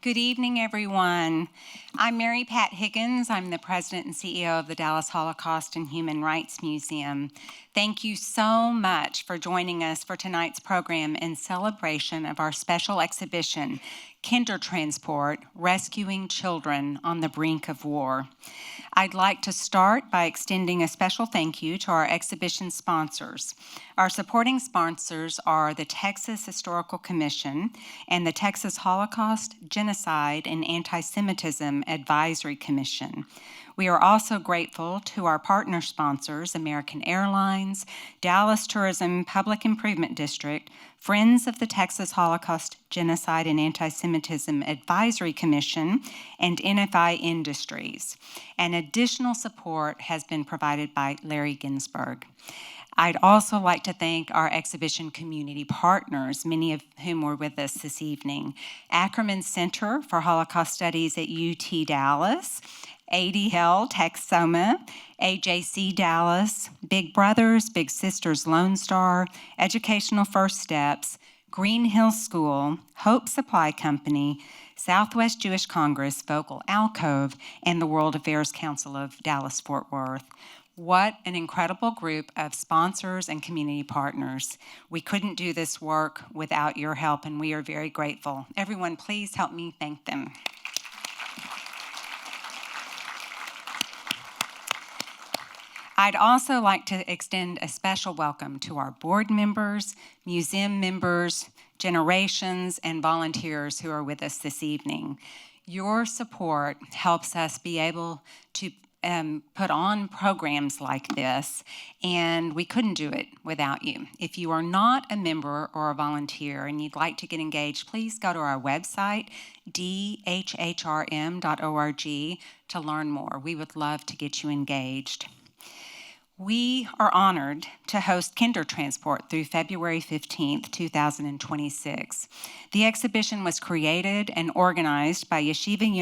Good evening, everyone. I'm Mary Pat Higgins. I'm the president and CEO of the Dallas Holocaust and Human Rights Museum. Thank you so much for joining us for tonight's program in celebration of our special exhibition, Kindertransport, Rescuing Children on the Brink of War. I'd like to start by extending a special thank you to our exhibition sponsors. Our supporting sponsors are the Texas Historical Commission and the Texas Holocaust, Genocide, and Anti-Semitism Advisory Commission. We are also grateful to our partner sponsors, American Airlines, Dallas Tourism Public Improvement District, Friends of the Texas Holocaust, Genocide, and Anti-Semitism Advisory Commission, and NFI Industries. And additional support has been provided by Larry Ginsberg. I'd also like to thank our exhibition community partners, many of whom were with us this evening. Ackerman Center for Holocaust Studies at UT Dallas, ADL Texoma, AJC Dallas, Big Brothers, Big Sisters Lone Star, Educational First Steps, Green Hill School, Hope Supply Company, Southwest Jewish Congress, Vocal Alcove, and the World Affairs Council of Dallas-Fort Worth. What an incredible group of sponsors and community partners. We couldn't do this work without your help, and we are very grateful. Everyone, please help me thank them. I'd also like to extend a special welcome to our board members, museum members, generations, and volunteers who are with us this evening. Your support helps us be able to put on programs like this, and we couldn't do it without you. If you are not a member or a volunteer and you'd like to get engaged, please go to our website, dhhrm.org, to learn more. We would love to get you engaged. We are honored to host Kindertransport through February 15th, 2026. The exhibition was created and organized by Yeshiva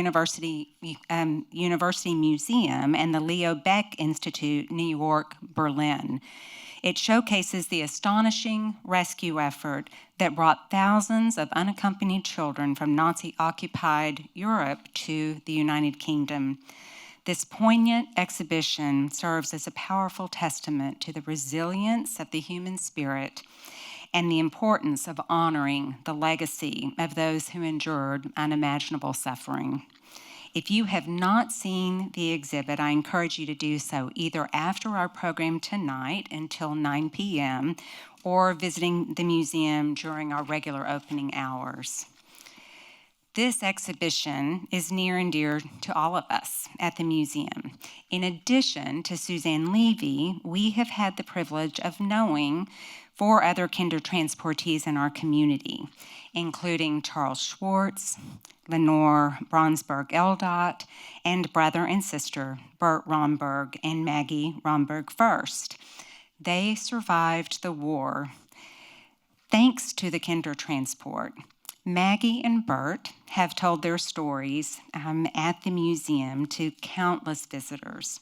University Museum and the Leo Baeck Institute, New York, Berlin. It showcases the astonishing rescue effort that brought thousands of unaccompanied children from Nazi-occupied Europe to the United Kingdom. This poignant exhibition serves as a powerful testament to the resilience of the human spirit and the importance of honoring the legacy of those who endured unimaginable suffering. If you have not seen the exhibit, I encourage you to do so either after our program tonight until 9 p.m. or visiting the museum during our regular opening hours. This exhibition is near and dear to all of us at the museum. In addition to Susanne Levy, we have had the privilege of knowing 4 other Kindertransportees in our community, including Charles Schwartz, Lenore Bronsberg-Eldot, and brother and sister Bert Romberg and Maggie Romberg First. They survived the war thanks to the Kindertransport. Maggie and Bert have told their stories at the museum to countless visitors.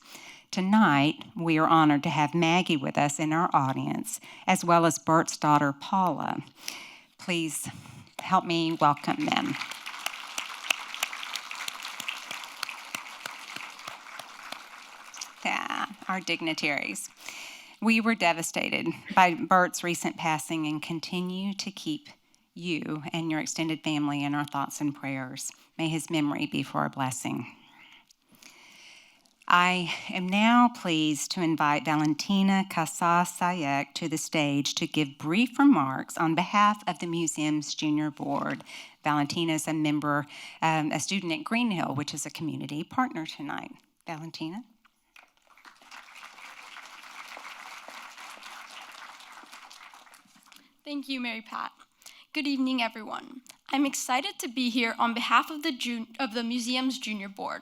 Tonight, we are honored to have Maggie with us in our audience, as well as Bert's daughter, Paula. Please help me welcome them. Yeah, our dignitaries. We were devastated by Bert's recent passing and continue to keep you and your extended family in our thoughts and prayers. May his memory be for a blessing. I am now pleased to invite Valentina Casas-Sayek to the stage to give brief remarks on behalf of the museum's junior board. Valentina is a student at Green Hill, which is a community partner tonight. Valentina? Thank you, Mary Pat. Good evening, everyone. I'm excited to be here on behalf of the museum's junior board.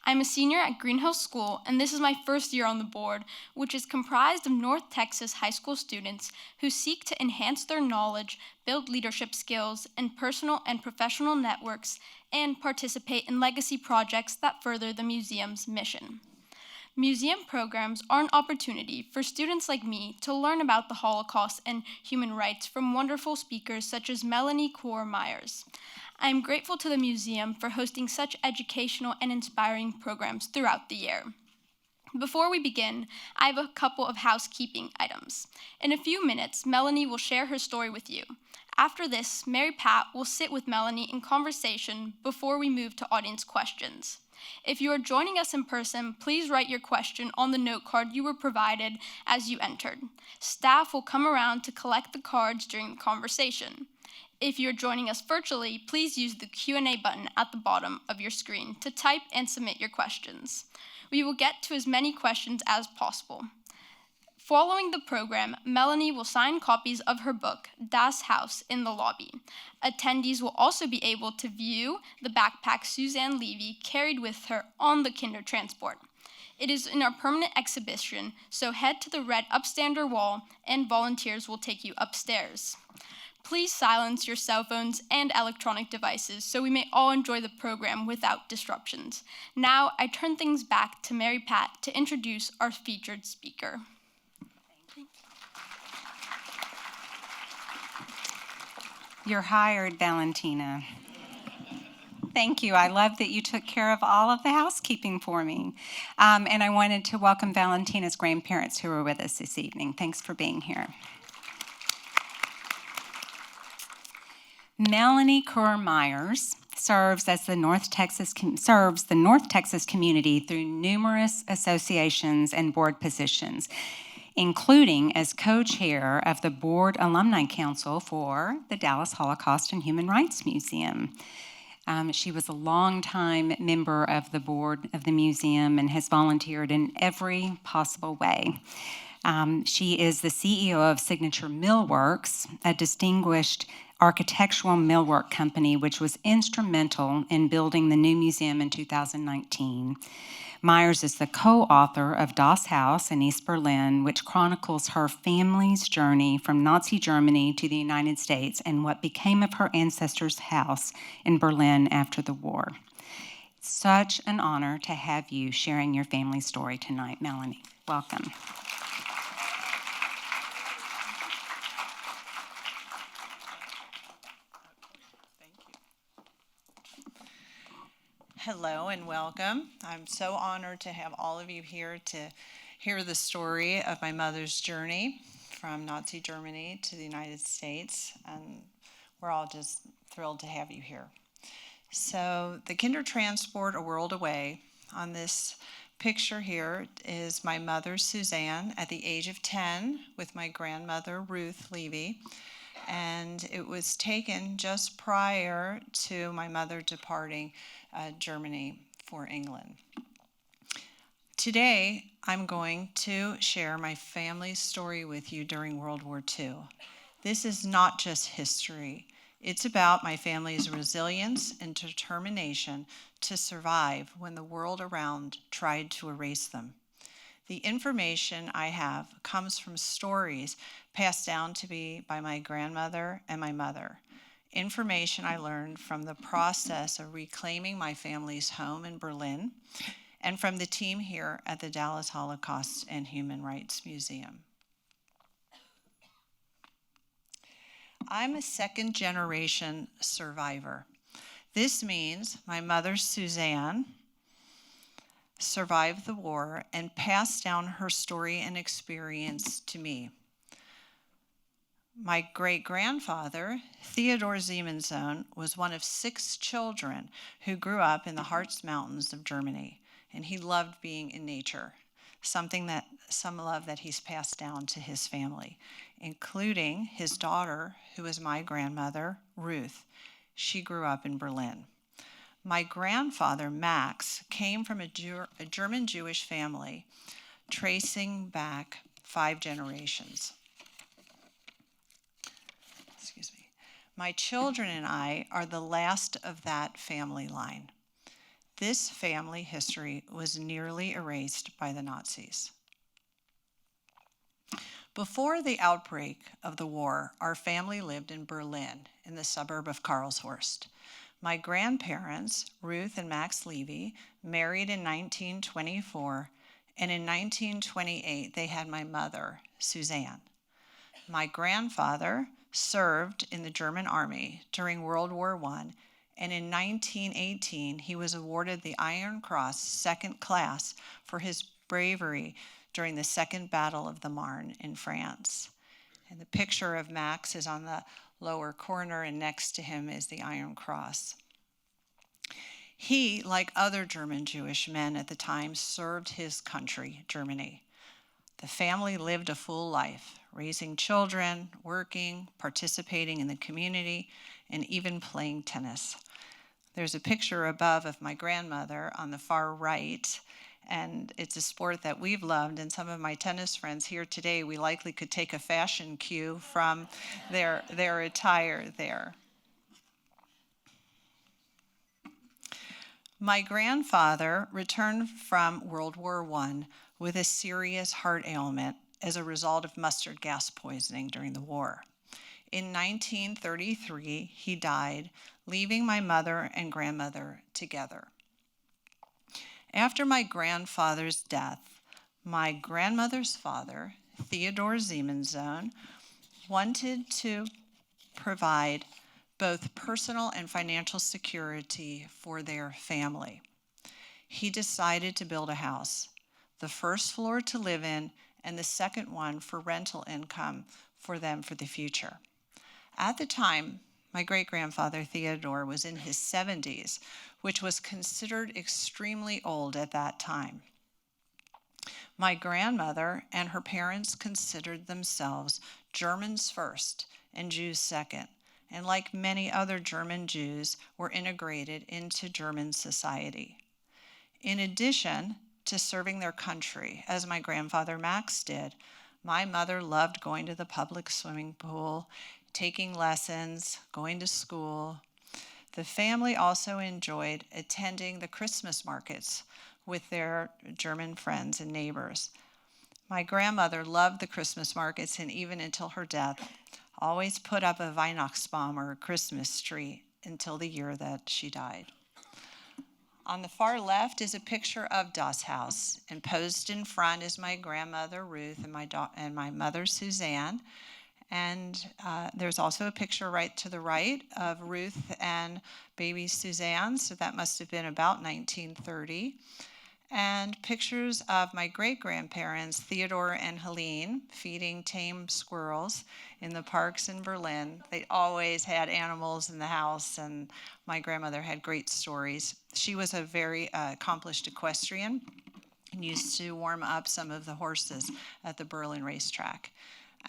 I'm a senior at Green Hill School, and this is my first year on the board, which is comprised of North Texas high school students who seek to enhance their knowledge, build leadership skills, and personal and professional networks, and participate in legacy projects that further the museum's mission. Museum programs are an opportunity for students like me to learn about the Holocaust and human rights from wonderful speakers such as Melanie Kuhr Myers. I am grateful to the museum for hosting such educational and inspiring programs throughout the year. Before we begin, I have a couple of housekeeping items. In a few minutes, Melanie will share her story with you. After this, Mary Pat will sit with Melanie in conversation before we move to audience questions. If you are joining us in person, please write your question on the note card you were provided as you entered. Staff will come around to collect the cards during the conversation. If you're joining us virtually, please use the Q&A button at the bottom of your screen to type and submit your questions. We will get to as many questions as possible. Following the program, Melanie will sign copies of her book, Das Haus, in the lobby. Attendees will also be able to view the backpack Susanne Levy carried with her on the Kindertransport. It is in our permanent exhibition, so head to the red upstander wall and volunteers will take you upstairs. Please silence your cell phones and electronic devices so we may all enjoy the program without disruptions. Now, I turn things back to Mary Pat to introduce our featured speaker. You're hired, Valentina. Thank you. I love that you took care of all of the housekeeping for me. And I wanted to welcome Valentina's grandparents who are with us this evening. Thanks for being here. Melanie Kuhr Myers serves the North Texas community through numerous associations and board positions, including as co-chair of the Board Alumni Council for the Dallas Holocaust and Human Rights Museum. She was a longtime member of the board of the museum and has volunteered in every possible way. She is the CEO of Signature Millworks, a distinguished architectural millwork company which was instrumental in building the new museum in 2019. Myers is the co-author of Das Haus in East Berlin, which chronicles her family's journey from Nazi Germany to the United States and what became of her ancestors' house in Berlin after the war. It's such an honor to have you sharing your family story tonight, Melanie. Welcome. Hello and welcome. I'm so honored to have all of you here to hear the story of my mother's journey from Nazi Germany to the United States, and we're all just thrilled to have you here. So the Kindertransport, A World Away. On this picture here is my mother, Susanne, at the age of 10 with my grandmother, Ruth Levy. And it was taken just prior to my mother departing Germany for England. Today, I'm going to share my family's story with you during World War II. This is not just history. It's about my family's resilience and determination to survive when the world around tried to erase them. The information I have comes from stories passed down to me by my grandmother and my mother. Information I learned from the process of reclaiming my family's home in Berlin and from the team here at the Dallas Holocaust and Human Rights Museum. I'm a second-generation survivor. This means my mother, Susanne, survived the war and passed down her story and experience to me. My great-grandfather, Theodor Siemenssohn, was one of 6 children who grew up in the Harz Mountains of Germany, and he loved being in nature, some love that he's passed down to his family, including his daughter, who is my grandmother, Ruth. She grew up in Berlin. My grandfather, Max, came from a German Jewish family, tracing back 5 generations. My children and I are the last of that family line. This family history was nearly erased by the Nazis. Before the outbreak of the war, our family lived in Berlin, in the suburb of Karlshorst. My grandparents, Ruth and Max Levy, married in 1924, and in 1928 they had my mother, Susanne. My grandfather served in the German army during World War I and in 1918, he was awarded the Iron Cross, second class, for his bravery during the Second Battle of the Marne in France. And the picture of Max is on the lower corner, and next to him is the Iron Cross. He, like other German Jewish men at the time, served his country, Germany. The family lived a full life, raising children, working, participating in the community, and even playing tennis. There's a picture above of my grandmother on the far right, and it's a sport that we've loved, and some of my tennis friends here today, we likely could take a fashion cue from their attire there. My grandfather returned from World War I with a serious heart ailment as a result of mustard gas poisoning during the war. In 1933, he died, leaving my mother and grandmother together. After my grandfather's death, my grandmother's father, Theodor Siemenssohn, wanted to provide both personal and financial security for their family. He decided to build a house, the first floor to live in and the second one for rental income for them for the future. At the time, my great-grandfather Theodore was in his 70s, which was considered extremely old at that time. My grandmother and her parents considered themselves Germans first and Jews second, and like many other German Jews, were integrated into German society. In addition to serving their country, as my grandfather Max did, my mother loved going to the public swimming pool, taking lessons, going to school. The family also enjoyed attending the Christmas markets with their German friends and neighbors. My grandmother loved the Christmas markets, and even until her death, always put up a Weihnachtsbaum or a Christmas tree until the year that she died. On the far left is a picture of Das Haus, and posed in front is my grandmother Ruth and my mother Susanne. And there's also a picture right to the right of Ruth and baby Susanne, so that must have been about 1930. And pictures of my great-grandparents, Theodore and Helene, feeding tame squirrels in the parks in Berlin. They always had animals in the house, and my grandmother had great stories. She was a very accomplished equestrian and used to warm up some of the horses at the Berlin racetrack.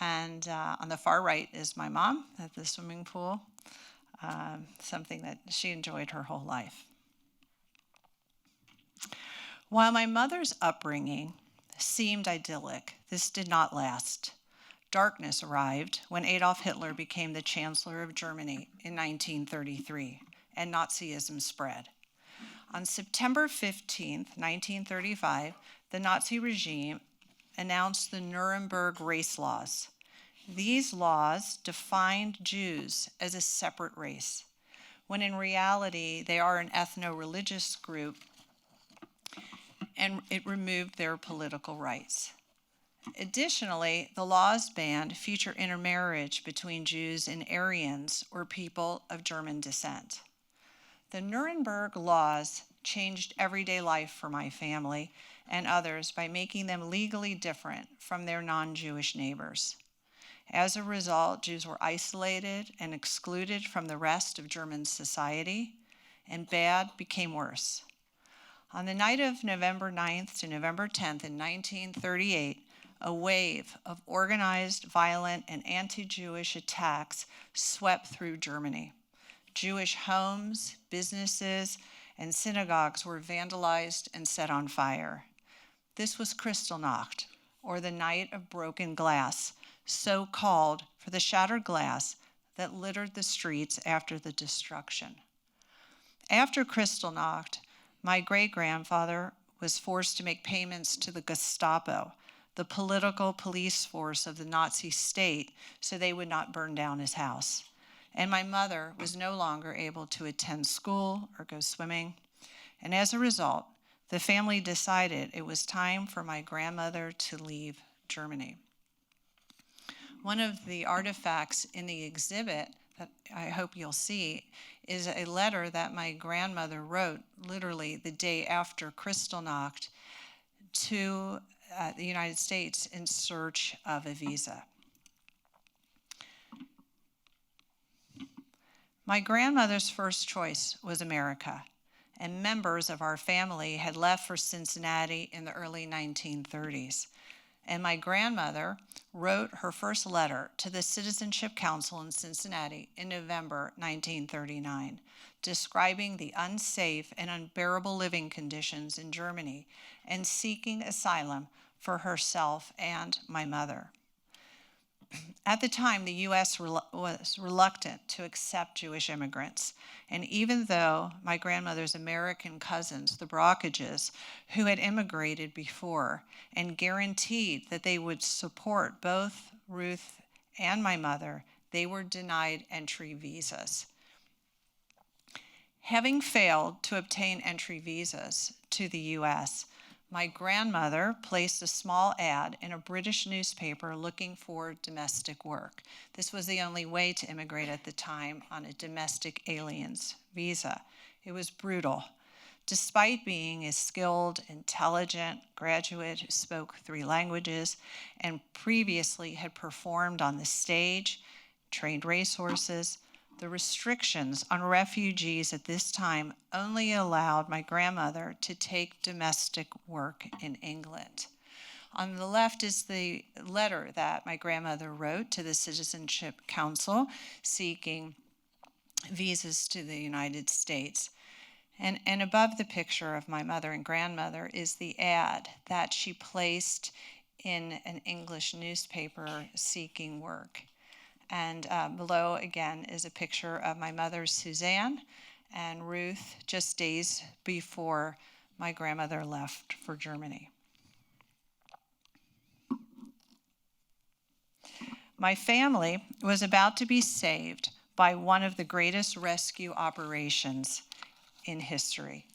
And on the far right is my mom at the swimming pool, something that she enjoyed her whole life. While my mother's upbringing seemed idyllic, this did not last. Darkness arrived when Adolf Hitler became the Chancellor of Germany in 1933, and Nazism spread. On September 15, 1935, the Nazi regime announced the Nuremberg race laws. These laws defined Jews as a separate race, when in reality they are an ethno-religious group, and it removed their political rights. Additionally, the laws banned future intermarriage between Jews and Aryans, or people of German descent. The Nuremberg laws changed everyday life for my family and others by making them legally different from their non-Jewish neighbors. As a result, Jews were isolated and excluded from the rest of German society, and bad became worse. On the night of November 9th to November 10th in 1938, a wave of organized, violent, and anti-Jewish attacks swept through Germany. Jewish homes, businesses, and synagogues were vandalized and set on fire. This was Kristallnacht, or the Night of Broken Glass, so called for the shattered glass that littered the streets after the destruction. After Kristallnacht, my great-grandfather was forced to make payments to the Gestapo, the political police force of the Nazi state, so they would not burn down his house. And my mother was no longer able to attend school or go swimming. And as a result, the family decided it was time for my grandmother to leave Germany. One of the artifacts in the exhibit that I hope you'll see is a letter that my grandmother wrote literally the day after Kristallnacht to the United States in search of a visa. My grandmother's first choice was America, and members of our family had left for Cincinnati in the early 1930s. And my grandmother wrote her first letter to the Citizenship Council in Cincinnati in November 1939, describing the unsafe and unbearable living conditions in Germany and seeking asylum for herself and my mother. At the time, the U.S. was reluctant to accept Jewish immigrants, and even though my grandmother's American cousins, the Brockages, who had immigrated before and guaranteed that they would support both Ruth and my mother, they were denied entry visas. Having failed to obtain entry visas to the U.S., my grandmother placed a small ad in a British newspaper looking for domestic work. This was the only way to immigrate at the time, on a domestic aliens visa. It was brutal. Despite being a skilled, intelligent graduate who spoke 3 languages and previously had performed on the stage, trained racehorses, the restrictions on refugees at this time only allowed my grandmother to take domestic work in England. On the left is the letter that my grandmother wrote to the Citizenship Council seeking visas to the United States. And above the picture of my mother and grandmother is the ad that she placed in an English newspaper seeking work. And below, again, is a picture of my mother, Susanne, and Ruth, just days before my grandmother left for Germany. My family was about to be saved by one of the greatest rescue operations in history.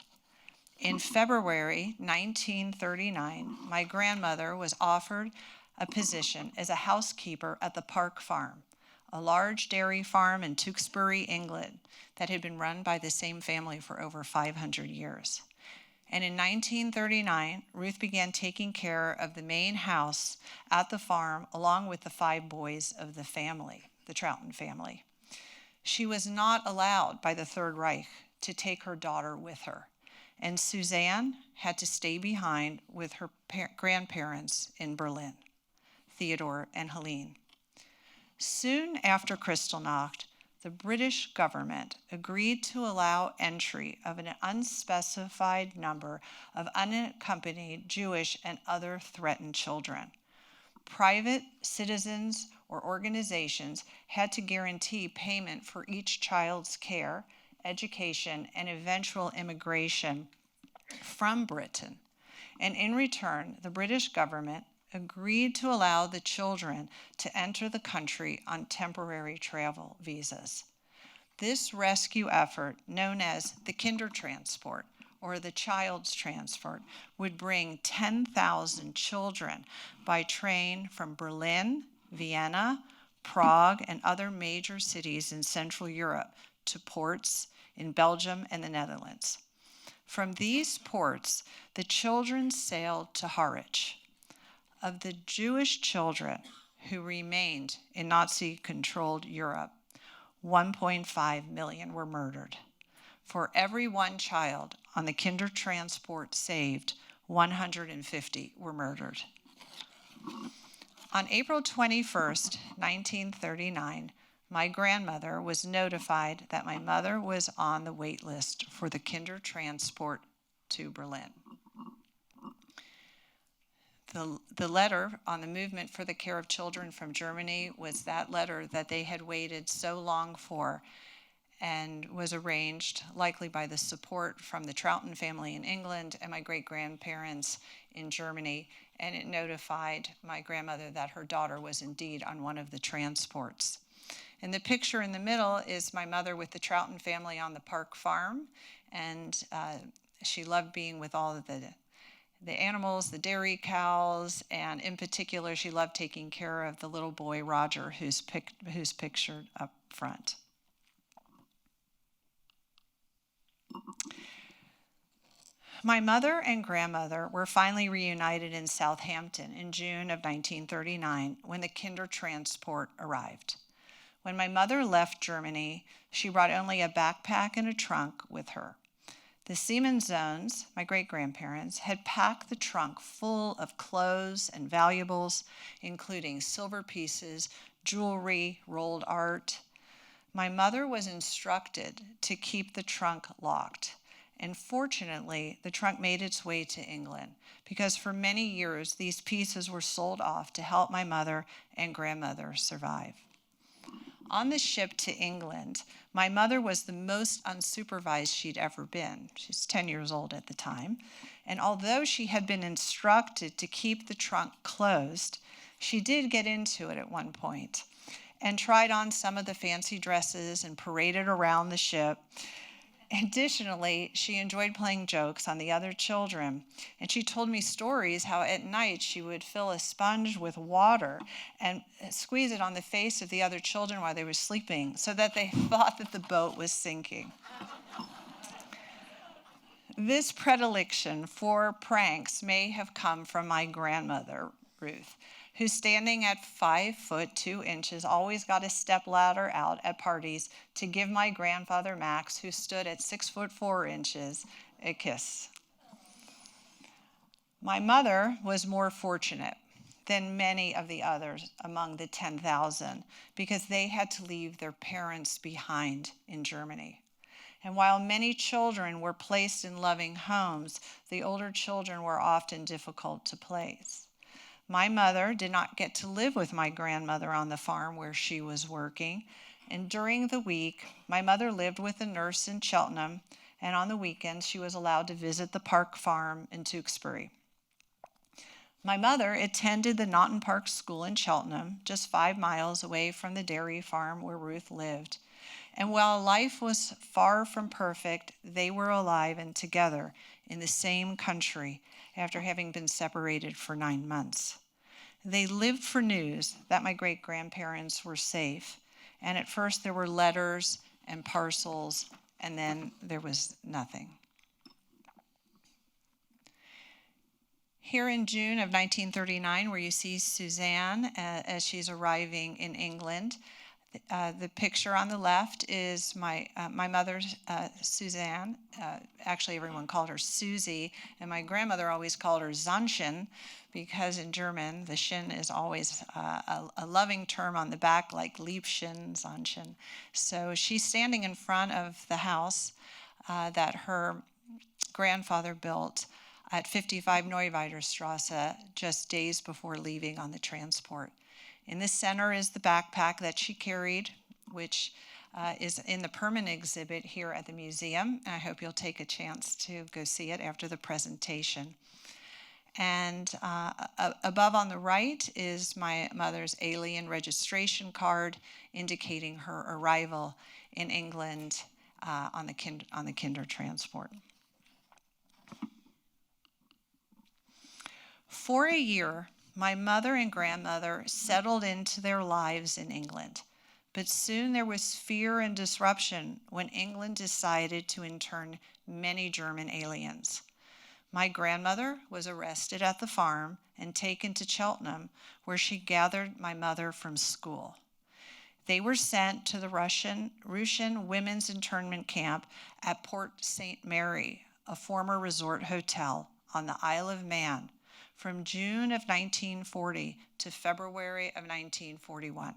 In February 1939, my grandmother was offered a position as a housekeeper at the Park Farm, a large dairy farm in Tewkesbury, England, that had been run by the same family for over 500 years. And in 1939, Ruth began taking care of the main house at the farm along with the 5 boys of the family, the Troughton family. She was not allowed by the Third Reich to take her daughter with her, and Susanne had to stay behind with her grandparents in Berlin, Theodore and Helene. Soon after Kristallnacht, the British government agreed to allow entry of an unspecified number of unaccompanied Jewish and other threatened children. Private citizens or organizations had to guarantee payment for each child's care, education, and eventual immigration from Britain. And in return, the British government agreed to allow the children to enter the country on temporary travel visas. This rescue effort, known as the Kindertransport, or the child's transport, would bring 10,000 children by train from Berlin, Vienna, Prague, and other major cities in Central Europe to ports in Belgium and the Netherlands. From these ports, the children sailed to Harwich. Of the Jewish children who remained in Nazi-controlled Europe, 1.5 million were murdered. For every 1 child on the Kindertransport saved, 150 were murdered. On April 21st, 1939, my grandmother was notified that my mother was on the wait list for the Kindertransport to Berlin. The letter on the movement for the care of children from Germany was that letter that they had waited so long for, and was arranged likely by the support from the Troughton family in England and my great-grandparents in Germany, and it notified my grandmother that her daughter was indeed on one of the transports. And the picture in the middle is my mother with the Troughton family on the Park Farm, and she loved being with all of the animals, the dairy cows, and in particular, she loved taking care of the little boy, Roger, who's pictured up front. My mother and grandmother were finally reunited in Southampton in June of 1939 when the Kindertransport arrived. When my mother left Germany, she brought only a backpack and a trunk with her. The Siemenszones, my great-grandparents, had packed the trunk full of clothes and valuables, including silver pieces, jewelry, rolled art. My mother was instructed to keep the trunk locked. And fortunately, the trunk made its way to England because for many years, these pieces were sold off to help my mother and grandmother survive. On the ship to England, my mother was the most unsupervised she'd ever been. She's 10 years old at the time. And although she had been instructed to keep the trunk closed, she did get into it at one point and tried on some of the fancy dresses and paraded around the ship. Additionally, she enjoyed playing jokes on the other children, and she told me stories how at night she would fill a sponge with water and squeeze it on the face of the other children while they were sleeping so that they thought that the boat was sinking. This predilection for pranks may have come from my grandmother, Ruth, who, standing at 5'2", always got a stepladder out at parties to give my grandfather Max, who stood at 6'4", a kiss. My mother was more fortunate than many of the others among the 10,000 because they had to leave their parents behind in Germany. And while many children were placed in loving homes, the older children were often difficult to place. My mother did not get to live with my grandmother on the farm where she was working, and during the week, my mother lived with a nurse in Cheltenham, and on the weekends, she was allowed to visit the Park Farm in Tewkesbury. My mother attended the Naughton Park School in Cheltenham, just 5 miles away from the dairy farm where Ruth lived. And while life was far from perfect, they were alive and together in the same country after having been separated for 9 months. They lived for news that my great-grandparents were safe. And at first there were letters and parcels, and then there was nothing. Here in June of 1939, where you see Susanne as she's arriving in England, the picture on the left is my mother, Susanne. Actually, everyone called her Susie, and my grandmother always called her Zahnchen, because in German, the Shin is always a loving term on the back, like Liebchen, Zahnchen. So she's standing in front of the house that her grandfather built at 55 Neuweiderstrasse just days before leaving on the transport. In the center is the backpack that she carried, which is in the permanent exhibit here at the museum. I hope you'll take a chance to go see it after the presentation. And above on the right is my mother's alien registration card indicating her arrival in England on the Kindertransport. For a year, my mother and grandmother settled into their lives in England, but soon there was fear and disruption when England decided to intern many German aliens. My grandmother was arrested at the farm and taken to Cheltenham, where she gathered my mother from school. They were sent to the Russian women's internment camp at Port St. Mary, a former resort hotel on the Isle of Man, from June of 1940 to February of 1941.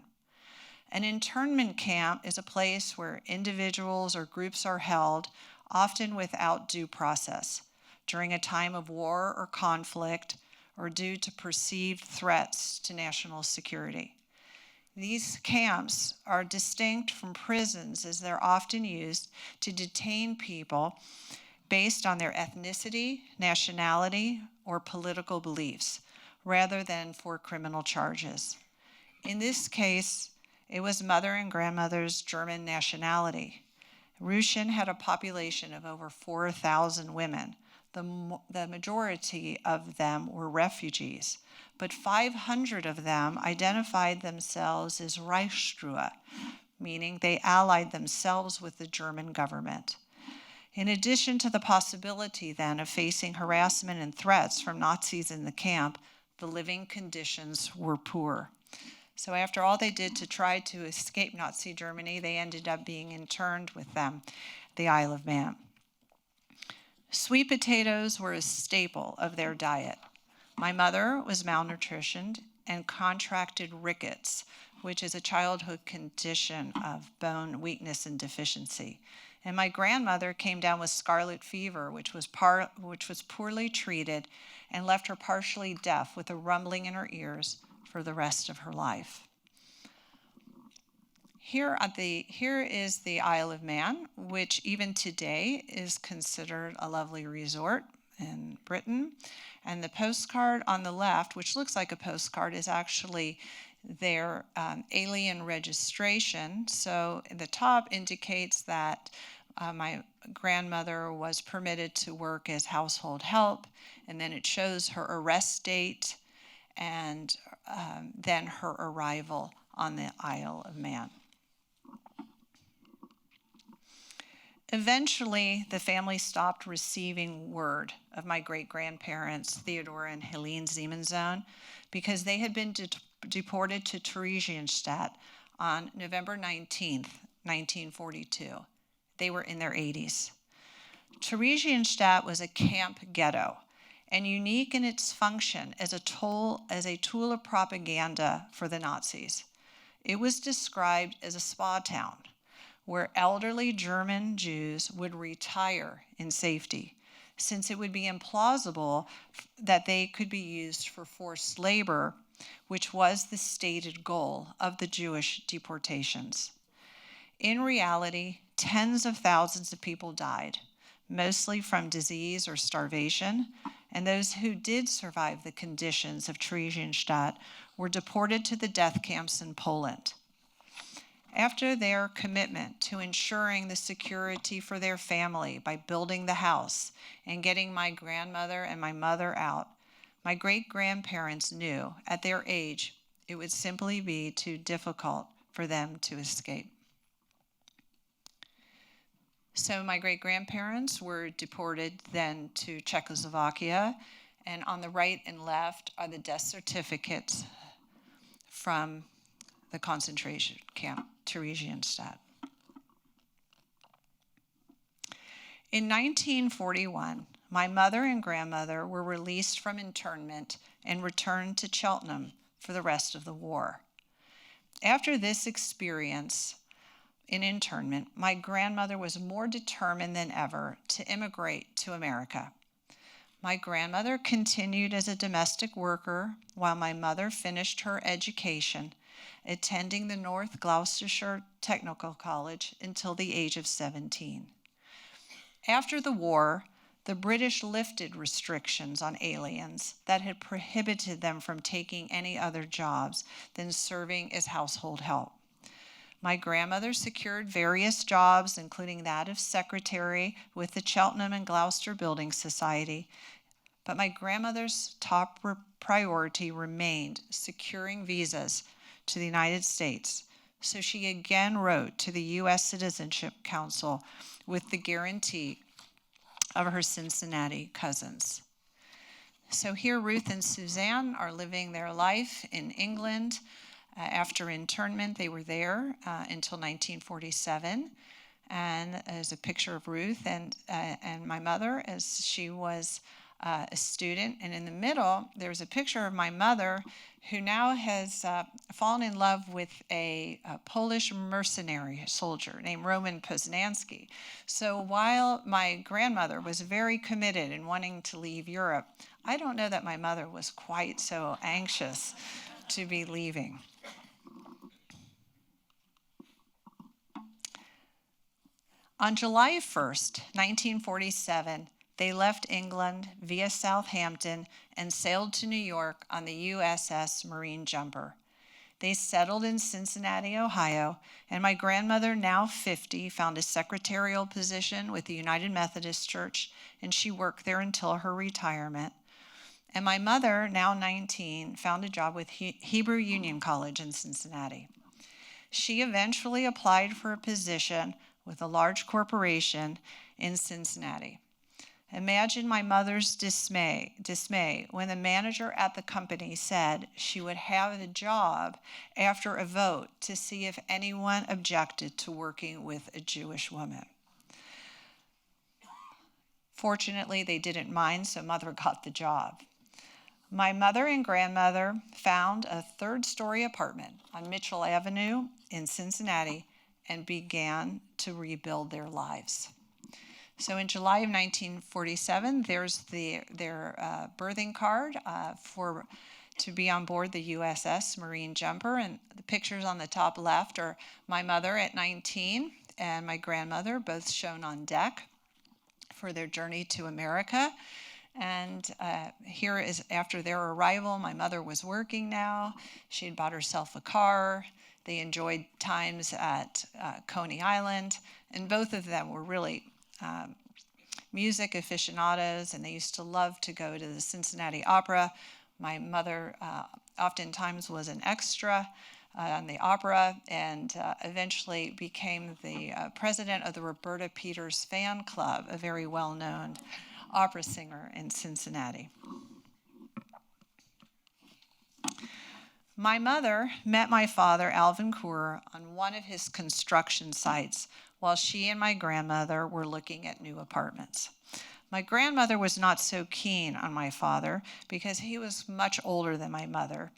An internment camp is a place where individuals or groups are held, often without due process, during a time of war or conflict, or due to perceived threats to national security. These camps are distinct from prisons as they're often used to detain people based on their ethnicity, nationality, or political beliefs, rather than for criminal charges. In this case, it was mother and grandmother's German nationality. Russian had a population of over 4,000 women. The majority of them were refugees, but 500 of them identified themselves as Reichsruhe, meaning they allied themselves with the German government. In addition to the possibility then of facing harassment and threats from Nazis in the camp, the living conditions were poor. So after all they did to try to escape Nazi Germany, they ended up being interned with them, the Isle of Man. Sweet potatoes were a staple of their diet. My mother was malnutritioned and contracted rickets, which is a childhood condition of bone weakness and deficiency. And my grandmother came down with scarlet fever, which was poorly treated and left her partially deaf with a rumbling in her ears for the rest of her life. Here is the Isle of Man, which even today is considered a lovely resort in Britain. And the postcard on the left, which looks like a postcard, is actually their alien registration. So the top indicates that my grandmother was permitted to work as household help, and then it shows her arrest date and then her arrival on the Isle of Man. Eventually, the family stopped receiving word of my great-grandparents, Theodora and Helene Siemenszoon, because they had been deported to Theresienstadt on November 19th, 1942. They were in their 80s. Theresienstadt was a camp ghetto and unique in its function as a tool of propaganda for the Nazis. It was described as a spa town where elderly German Jews would retire in safety, since it would be implausible that they could be used for forced labor, which was the stated goal of the Jewish deportations. In reality, tens of thousands of people died, mostly from disease or starvation, and those who did survive the conditions of Theresienstadt were deported to the death camps in Poland. After their commitment to ensuring the security for their family by building the house and getting my grandmother and my mother out, my great-grandparents knew at their age it would simply be too difficult for them to escape. So my great-grandparents were deported then to Czechoslovakia, and on the right and left are the death certificates from the concentration camp, Theresienstadt. In 1941, my mother and grandmother were released from internment and returned to Cheltenham for the rest of the war. After this experience in internment, my grandmother was more determined than ever to immigrate to America. My grandmother continued as a domestic worker while my mother finished her education, attending the North Gloucestershire Technical College until the age of 17. After the war, the British lifted restrictions on aliens that had prohibited them from taking any other jobs than serving as household help. My grandmother secured various jobs, including that of secretary with the Cheltenham and Gloucester Building Society, but my grandmother's top priority remained securing visas to the United States, so she again wrote to the U.S. Citizenship Council with the guarantee of her Cincinnati cousins. So here Ruth and Susanne are living their life in England. After internment, they were there until 1947. And there's a picture of Ruth and my mother as she was a student. And in the middle, there's a picture of my mother who now has fallen in love with a Polish mercenary soldier named Roman Poznański. So while my grandmother was very committed in wanting to leave Europe, I don't know that my mother was quite so anxious to be leaving. On July 1st, 1947, they left England via Southampton and sailed to New York on the USS Marine Jumper. They settled in Cincinnati, Ohio, and my grandmother, now 50, found a secretarial position with the United Methodist Church, and she worked there until her retirement. And my mother, now 19, found a job with Hebrew Union College in Cincinnati. She eventually applied for a position with a large corporation in Cincinnati. Imagine my mother's dismay when the manager at the company said she would have the job after a vote to see if anyone objected to working with a Jewish woman. Fortunately, they didn't mind, so Mother got the job. My mother and grandmother found a third-story apartment on Mitchell Avenue in Cincinnati and began to rebuild their lives. So in July of 1947, there's their birthing card to be on board the USS Marine Jumper. And the pictures on the top left are my mother at 19 and my grandmother, both shown on deck for their journey to America. And here is after their arrival. My mother was working now. She had bought herself a car. They enjoyed times at Coney Island. And both of them were really music aficionados, and they used to love to go to the Cincinnati Opera. My mother oftentimes was an extra on the opera, and eventually became the president of the Roberta Peters Fan Club, a very well-known opera singer in Cincinnati. My mother met my father, Alvin Kuhr, on one of his construction sites while she and my grandmother were looking at new apartments. My grandmother was not so keen on my father because he was much older than my mother,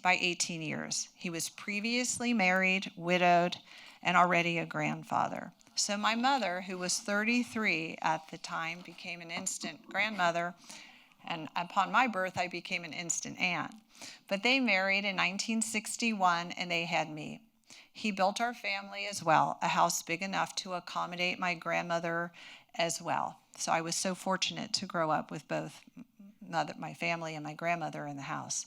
by 18 years. He was previously married, widowed, and already a grandfather. So my mother, who was 33 at the time, became an instant grandmother, and upon my birth, I became an instant aunt. But they married in 1961, and they had me. He built our family as well, a house big enough to accommodate my grandmother as well. So I was so fortunate to grow up with both my family and my grandmother in the house.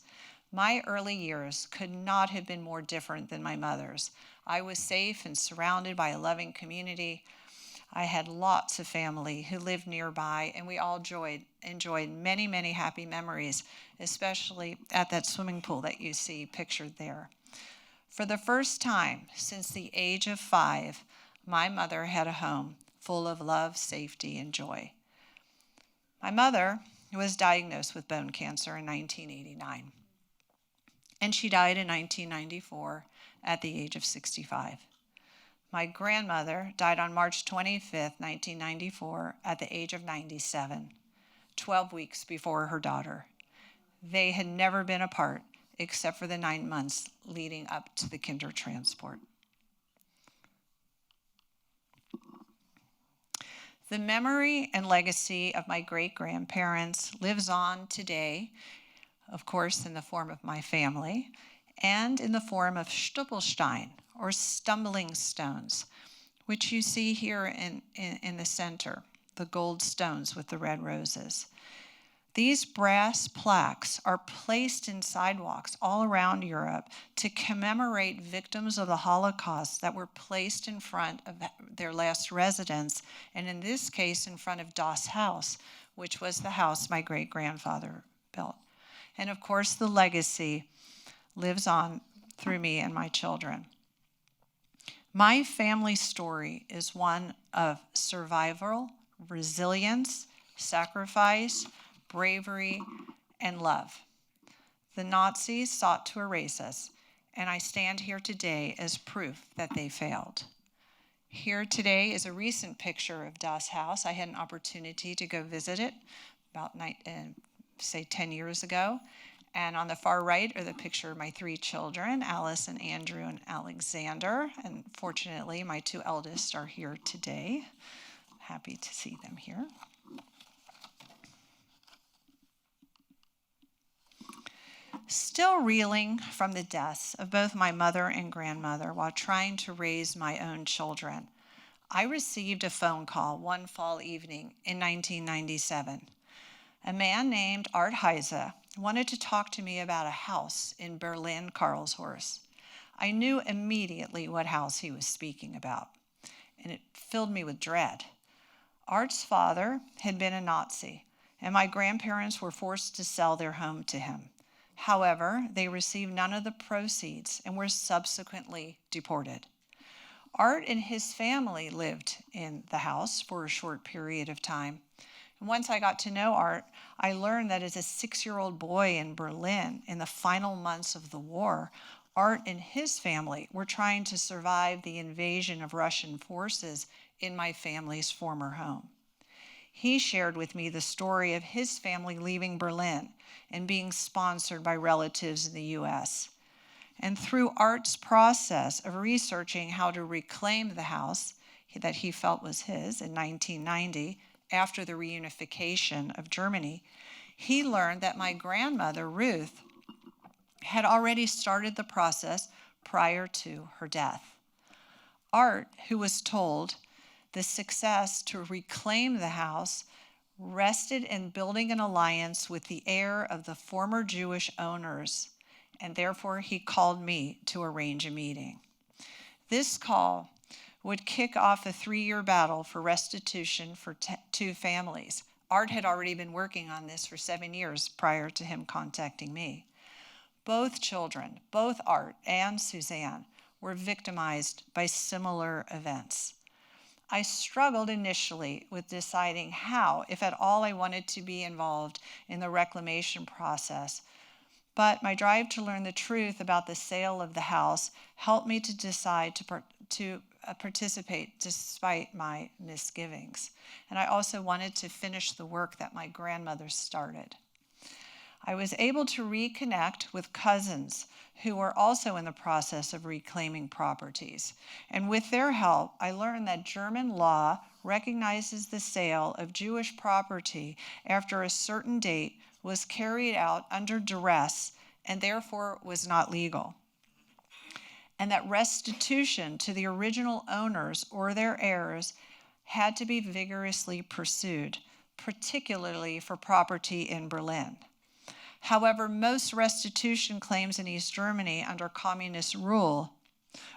My early years could not have been more different than my mother's. I was safe and surrounded by a loving community. I had lots of family who lived nearby, and we all enjoyed many, many happy memories, especially at that swimming pool that you see pictured there. For the first time since the age of 5, my mother had a home full of love, safety, and joy. My mother was diagnosed with bone cancer in 1989, and she died in 1994 at the age of 65. My grandmother died on March 25th, 1994, at the age of 97, 12 weeks before her daughter. They had never been apart except for the 9 months leading up to the Kindertransport. The memory and legacy of my great-grandparents lives on today, of course, in the form of my family, and in the form of Stoppelstein, or stumbling stones, which you see here in the center, the gold stones with the red roses. These brass plaques are placed in sidewalks all around Europe to commemorate victims of the Holocaust that were placed in front of their last residence, and in this case, in front of Das Haus, which was the house my great-grandfather built. And of course, the legacy lives on through me and my children. My family story is one of survival, resilience, sacrifice, bravery, and love. The Nazis sought to erase us, and I stand here today as proof that they failed. Here today is a recent picture of Das Haus. I had an opportunity to go visit it about 10 years ago. And on the far right are the picture of my 3 children, Alice and Andrew and Alexander. And fortunately, my 2 eldest are here today. Happy to see them here. Still reeling from the deaths of both my mother and grandmother while trying to raise my own children, I received a phone call one fall evening in 1997. A man named Art Heise wanted to talk to me about a house in Berlin, Karlshorst. I knew immediately what house he was speaking about, and it filled me with dread. Art's father had been a Nazi, and my grandparents were forced to sell their home to him. However, they received none of the proceeds and were subsequently deported. Art and his family lived in the house for a short period of time. And once I got to know Art, I learned that as a 6-year-old boy in Berlin in the final months of the war, Art and his family were trying to survive the invasion of Russian forces in my family's former home. He shared with me the story of his family leaving Berlin and being sponsored by relatives in the US. And through Art's process of researching how to reclaim the house that he felt was his in 1990, after the reunification of Germany, he learned that my grandmother, Ruth, had already started the process prior to her death. Art, who was told the success to reclaim the house rested in building an alliance with the heir of the former Jewish owners, and therefore he called me to arrange a meeting. This call would kick off a 3-year battle for restitution for 2 families. Art had already been working on this for 7 years prior to him contacting me. Both children, both Art and Susanne, were victimized by similar events. I struggled initially with deciding how, if at all, I wanted to be involved in the reclamation process. But my drive to learn the truth about the sale of the house helped me to decide to participate despite my misgivings. And I also wanted to finish the work that my grandmother started. I was able to reconnect with cousins who were also in the process of reclaiming properties. And with their help, I learned that German law recognizes the sale of Jewish property after a certain date was carried out under duress and therefore was not legal. And that restitution to the original owners or their heirs had to be vigorously pursued, particularly for property in Berlin. However, most restitution claims in East Germany under communist rule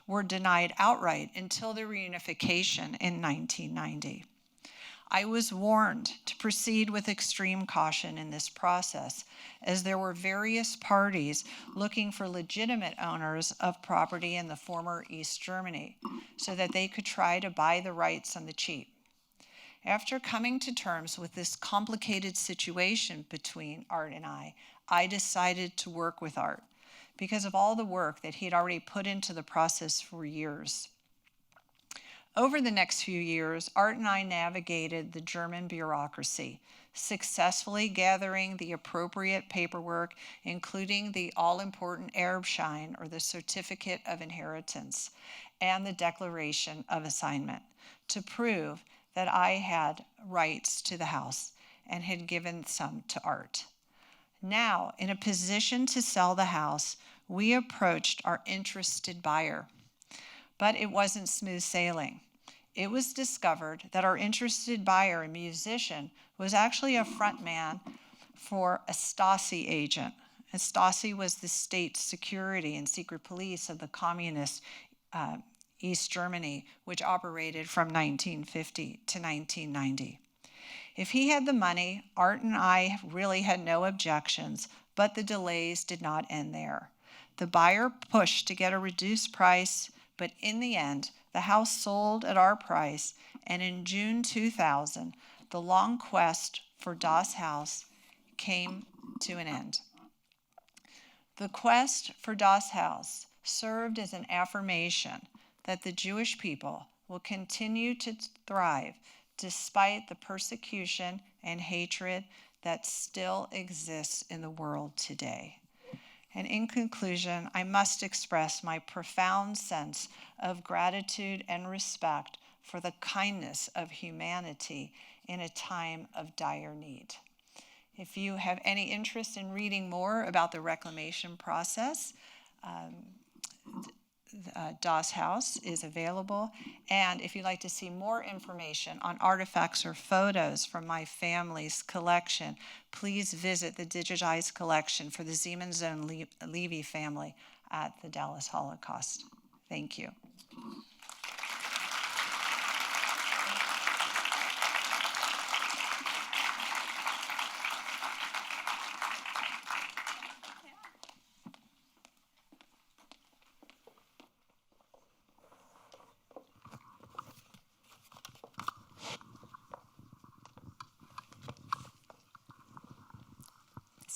were denied outright until the reunification in 1990. I was warned to proceed with extreme caution in this process, as there were various parties looking for legitimate owners of property in the former East Germany so that they could try to buy the rights on the cheap. After coming to terms with this complicated situation between Art and I decided to work with Art because of all the work that he'd already put into the process for years. Over the next few years, Art and I navigated the German bureaucracy, successfully gathering the appropriate paperwork, including the all-important Erbschein, or the Certificate of Inheritance, and the Declaration of Assignment, to prove that I had rights to the house and had given some to Art. Now, in a position to sell the house, we approached our interested buyer. But it wasn't smooth sailing. It was discovered that our interested buyer, a musician, was actually a front man for a Stasi agent. And Stasi was the state security and secret police of the communist East Germany, which operated from 1950 to 1990. If he had the money, Art and I really had no objections, but the delays did not end there. The buyer pushed to get a reduced price, but in the end, the house sold at our price, and in June 2000, the long quest for Das Haus came to an end. The quest for Das Haus served as an affirmation that the Jewish people will continue to thrive despite the persecution and hatred that still exists in the world today. And in conclusion, I must express my profound sense of gratitude and respect for the kindness of humanity in a time of dire need. If you have any interest in reading more about the reclamation process, Das Haus is available. And if you'd like to see more information on artifacts or photos from my family's collection, please visit the digitized collection for the Susanne Levy family at the Dallas Holocaust. Thank you.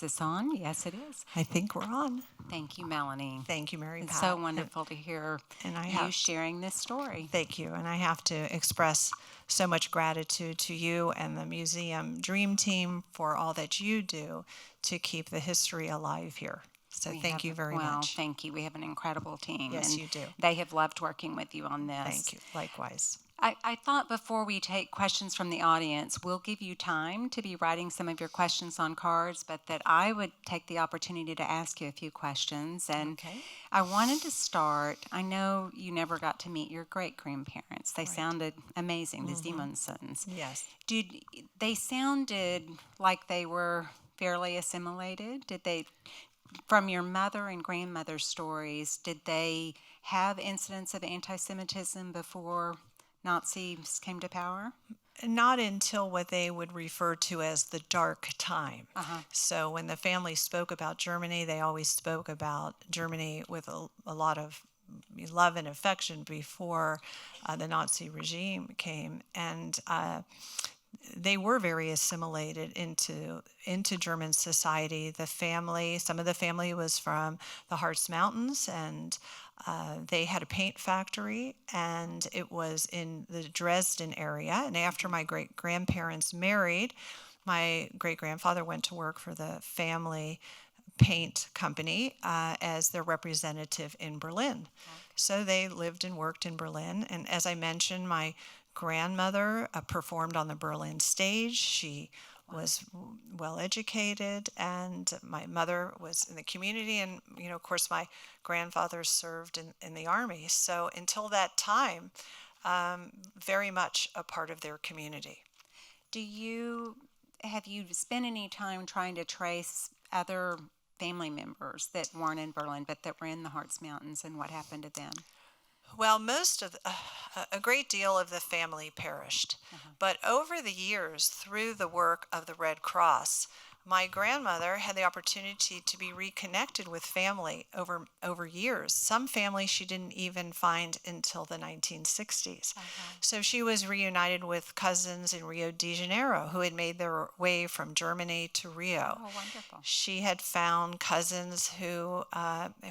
this on? Yes, it is. I think we're on. Thank you, Melanie. Thank you, Mary Pat. It's so wonderful to hear and you sharing this story. Thank you. And I have to express so much gratitude to you and the museum Dream Team for all that you do to keep the history alive here. So thank you very much. Well, thank you. We have an incredible team. Yes, and you do. They have loved working with you on this. Thank you. Likewise. I thought before we take questions from the audience, we'll give you time to be writing some of your questions on cards, but that I would take the opportunity to ask you a few questions. And I wanted to start, I know you never got to meet your great-grandparents. They sounded amazing, the Simonsons. Yes. They sounded like they were fairly assimilated? Did they, from your mother and grandmother's stories, did they have incidents of anti-Semitism before Nazis came to power? Not until what they would refer to as the dark time. So when the family spoke about Germany, they always spoke about Germany with a lot of love and affection before the Nazi regime came. And they were very assimilated into German society. The family, some of the family was from the Harz Mountains, and they had a paint factory, and it was in the Dresden area. And after my great-grandparents married, my great-grandfather went to work for the family paint company as their representative in Berlin. So they lived and worked in Berlin. And as I mentioned, my grandmother performed on the Berlin stage. She was well educated, and my mother was in the community, and of course my grandfather served in the army. So until that time, very much a part of their community. Have you spent any time trying to trace other family members that weren't in Berlin but that were in the Harz Mountains, and what happened to them? Well, a great deal of the family perished. But over the years, through the work of the Red Cross, my grandmother had the opportunity to be reconnected with family over years. Some family she didn't even find until the 1960s. So she was reunited with cousins in Rio de Janeiro who had made their way from Germany to Rio. Oh, wonderful. She had found cousins who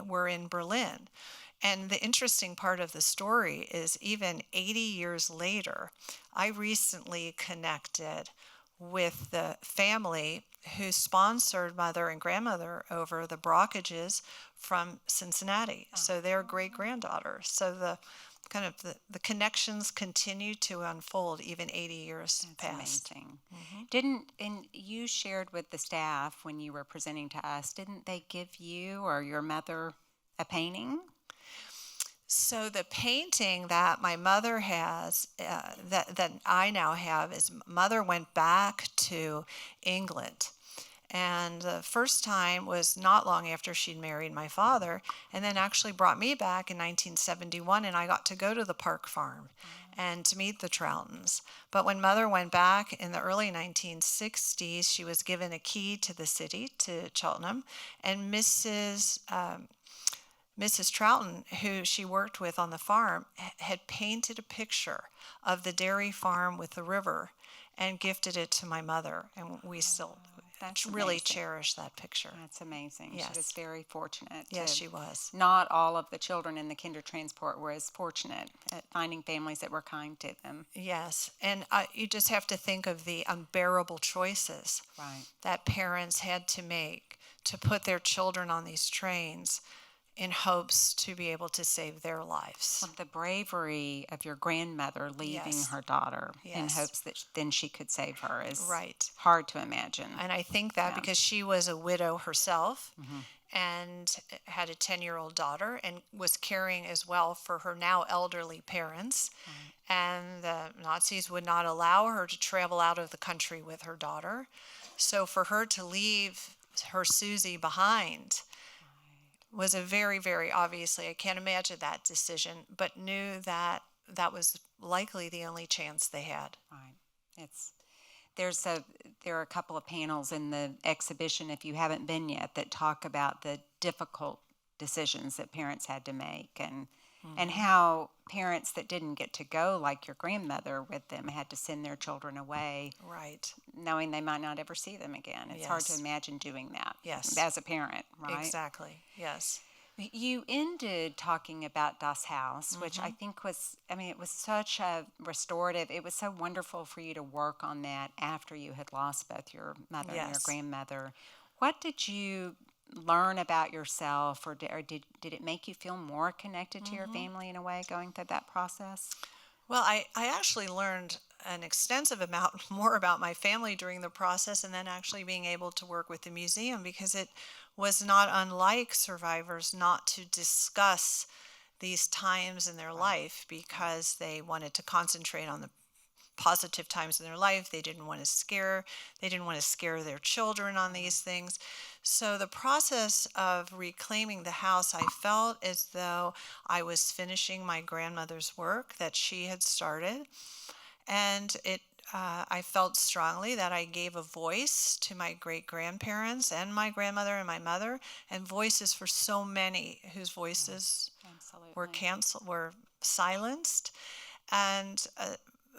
were in Berlin. And the interesting part of the story is even 80 years later, I recently connected with the family who sponsored mother and grandmother over the Brockages from Cincinnati. So their great-granddaughter. So the connections continue to unfold even 80 years past. Amazing. And you shared with the staff when you were presenting to us, didn't they give you or your mother a painting? So the painting that my mother has, that I now have, is mother went back to England. And the first time was not long after she'd married my father, and then actually brought me back in 1971, and I got to go to the Park Farm and to meet the Troutons. But when mother went back in the early 1960s, she was given a key to the city, to Cheltenham, and Mrs. Trouton, who she worked with on the farm, had painted a picture of the dairy farm with the river and gifted it to my mother. And we still really cherish that picture. That's amazing. Yes. She was very fortunate. Yes, she was. Not all of the children in the Kindertransport were as fortunate at finding families that were kind to them. Yes. And you just have to think of the unbearable choices that parents had to make to put their children on these trains in hopes to be able to save their lives. Well, the bravery of your grandmother leaving her daughter in hopes that then she could save her is hard to imagine. And I think that because she was a widow herself and had a 10-year-old daughter and was caring as well for her now elderly parents. And the Nazis would not allow her to travel out of the country with her daughter. So for her to leave her Susie behind was a very, very obviously, I can't imagine that decision, but knew that that was likely the only chance they had. Right. There are a couple of panels in the exhibition, if you haven't been yet, that talk about the difficult decisions that parents had to make. And and how parents that didn't get to go, like your grandmother with them, had to send their children away, Right. knowing they might not ever see them again. It's hard to Yes. imagine doing that Yes. as a parent, right? Exactly. Yes. You ended talking about Das Haus, which I think was, I mean, it was such a restorative, it was so wonderful for you to work on that after you had lost both your mother and your Yes. grandmother. What did you learn about yourself, or did it make you feel more connected to your family in a way going through that process? Well, I actually learned an extensive amount more about my family during the process, and then actually being able to work with the museum, because it was not unlike survivors not to discuss these times in their life, because they wanted to concentrate on the positive times in their life. They didn't want to scare their children on these things. So the process of reclaiming the house, I felt as though I was finishing my grandmother's work that she had started. And I felt strongly that I gave a voice to my great grandparents and my grandmother and my mother, and voices for so many whose voices were silenced, and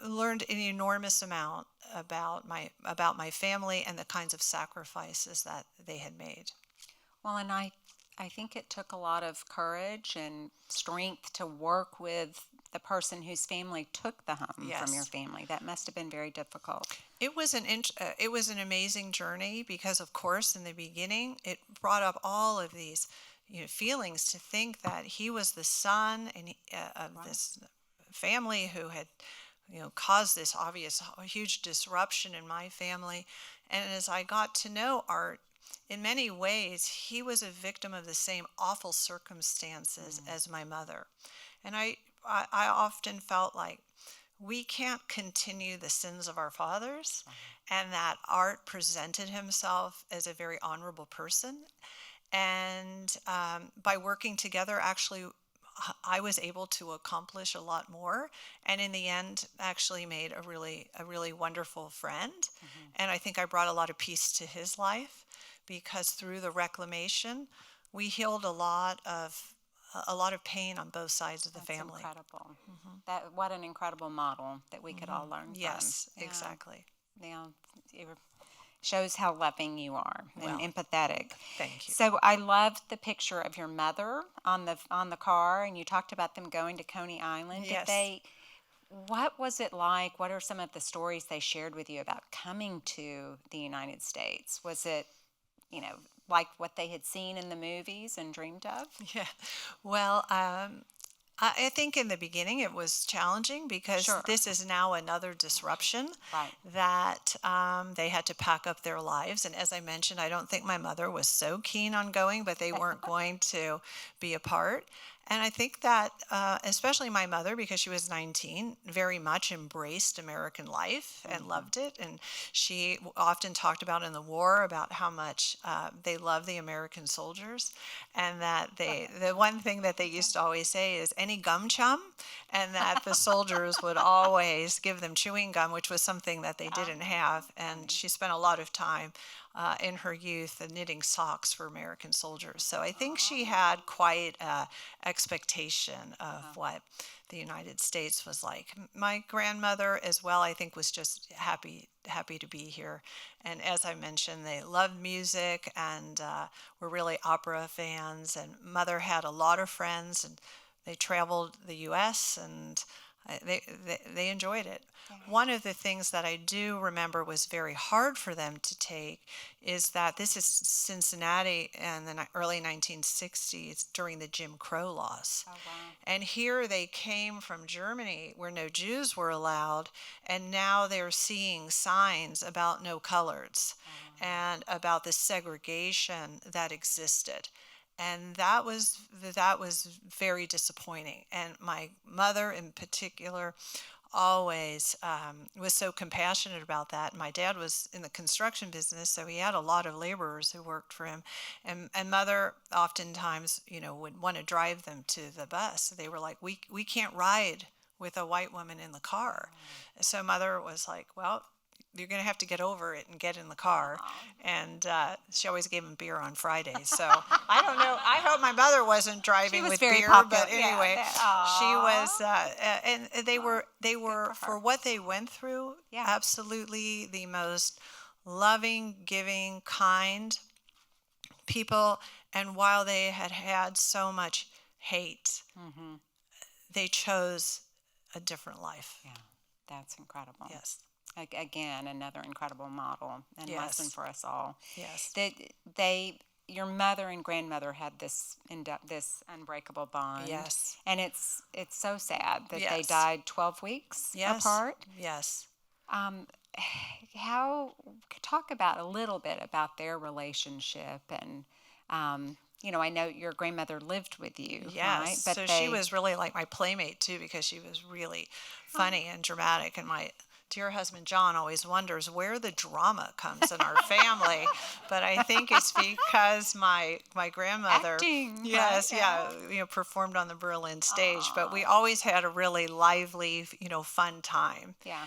learned an enormous amount about my family and the kinds of sacrifices that they had made. Well, and I think it took a lot of courage and strength to work with the person whose family took the home from your Yes. family. That must have been very difficult. It was an amazing journey, because, of course, in the beginning, it brought up all of these, feelings, to think that he was the son of this family who had, caused this obvious huge disruption in my family. And as I got to know Art, in many ways, he was a victim of the same awful circumstances as my mother. And I often felt like we can't continue the sins of our fathers, and that Art presented himself as a very honorable person. And by working together, actually, I was able to accomplish a lot more, and in the end, actually made a really wonderful friend. And I think I brought a lot of peace to his life, because through the reclamation, we healed a lot of pain on both sides of the That's family. incredible. What an incredible model that we could all learn Yes, from. Yeah. exactly. Yeah, it shows how loving you are and Well, empathetic. Thank you. So I loved the picture of your mother on the car, and you talked about them going to Coney Island. Yes. What was it like? What are some of the stories they shared with you about coming to the United States? Was it, like what they had seen in the movies and dreamed of? Yeah. Well, I think in the beginning it was challenging, because Sure. this is now another disruption Right. that they had to pack up their lives. And as I mentioned, I don't think my mother was so keen on going, but they weren't going to be apart. And I think that especially my mother, because she was 19, very much embraced American life and loved it. And she often talked about in the war about how much they love the American soldiers, and that the one thing that they used to always say is any gum chum, and that the soldiers would always give them chewing gum, which was something that they didn't have. And she spent a lot of time in her youth knitting socks for American soldiers. So I think she had quite an expectation of what the United States was like. My grandmother as well, I think, was just happy to be here. And as I mentioned, they loved music and were really opera fans. And Mother had a lot of friends, and they traveled the U.S. and they enjoyed it. One of the things that I do remember was very hard for them to take is that this is Cincinnati in the early 1960s during the Jim Crow laws. Oh, wow. And here they came from Germany, where no Jews were allowed, and now they're seeing signs about no coloreds and about the segregation that existed. And that was very disappointing. And my mother in particular always was so compassionate about that. My dad was in the construction business, so he had a lot of laborers who worked for him. And Mother oftentimes, would want to drive them to the bus. They were like, we can't ride with a white woman in the car. So Mother was like, well, you're going to have to get over it and get in the car. And she always gave him beer on Fridays. So I don't know. I hope my mother wasn't driving was with very beer. popular. But anyway, she was, and they were for for her. what they went through, Yeah. absolutely the most loving, giving, kind people. And while they had had so much hate, they chose a different life. Yeah, that's incredible. Yes. Again, another incredible model and Yes. lesson for us all. Yes. Your mother and grandmother had this unbreakable bond. Yes. And it's so sad that they Yes. died 12 weeks Yes. apart. Yes. Talk about a little bit about their relationship and I know your grandmother lived with you, Yes. right? So she was really like my playmate too, because she was really funny and dramatic. And my dear husband John always wonders where the drama comes in our family. But I think it's because my grandmother, Acting, yes, right? yeah, performed on the Berlin stage. But we always had a really lively, fun time. Yeah.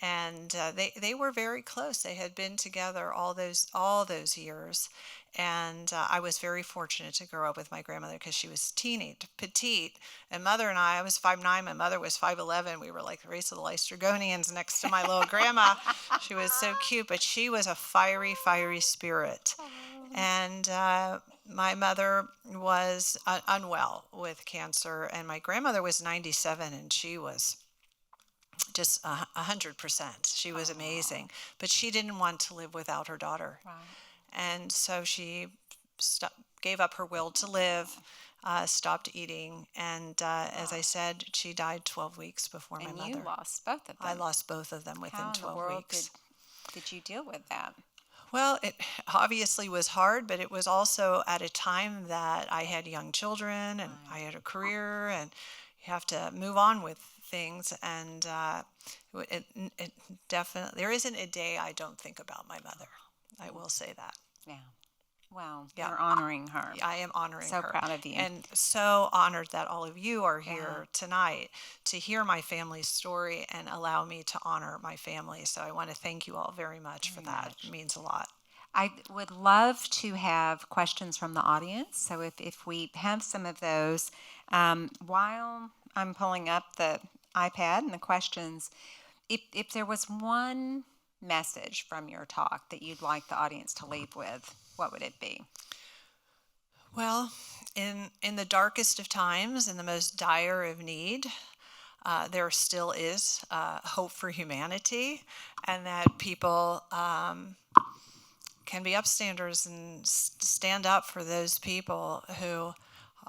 And they were very close. They had been together all those years, and I was very fortunate to grow up with my grandmother because she was teeny, petite, and mother and I was 5'9", my mother was 5'11". We were like the race of the Lystrogonians next to my little grandma. She was so cute, but she was a fiery, fiery spirit. And my mother was unwell with cancer, and my grandmother was 97, and she was just 100%. She was amazing, but she didn't want to live without her daughter. Right. And so she gave up her will to live, stopped eating, and as I said, she died 12 weeks before my mother. And you lost both of them. I lost both of them within How 12 in the world weeks. did you deal with that? Well, it obviously was hard, but it was also at a time that I had young children and I had a career, and you have to move on with things. And it definitely, there isn't a day I don't think about my mother. I will say that. Yeah. Well, Yeah. you're honoring her. I am honoring her. So proud of you. And so honored that all of you are here tonight to hear my family's story and allow me to honor my family. So I want to thank you all very much for that. It means a lot. I would love to have questions from the audience. So if we have some of those, while I'm pulling up the iPad and the questions, if there was one message from your talk that you'd like the audience to leave with, what would it be? Well, in the darkest of times, in the most dire of need, there still is hope for humanity, and that people can be upstanders and stand up for those people who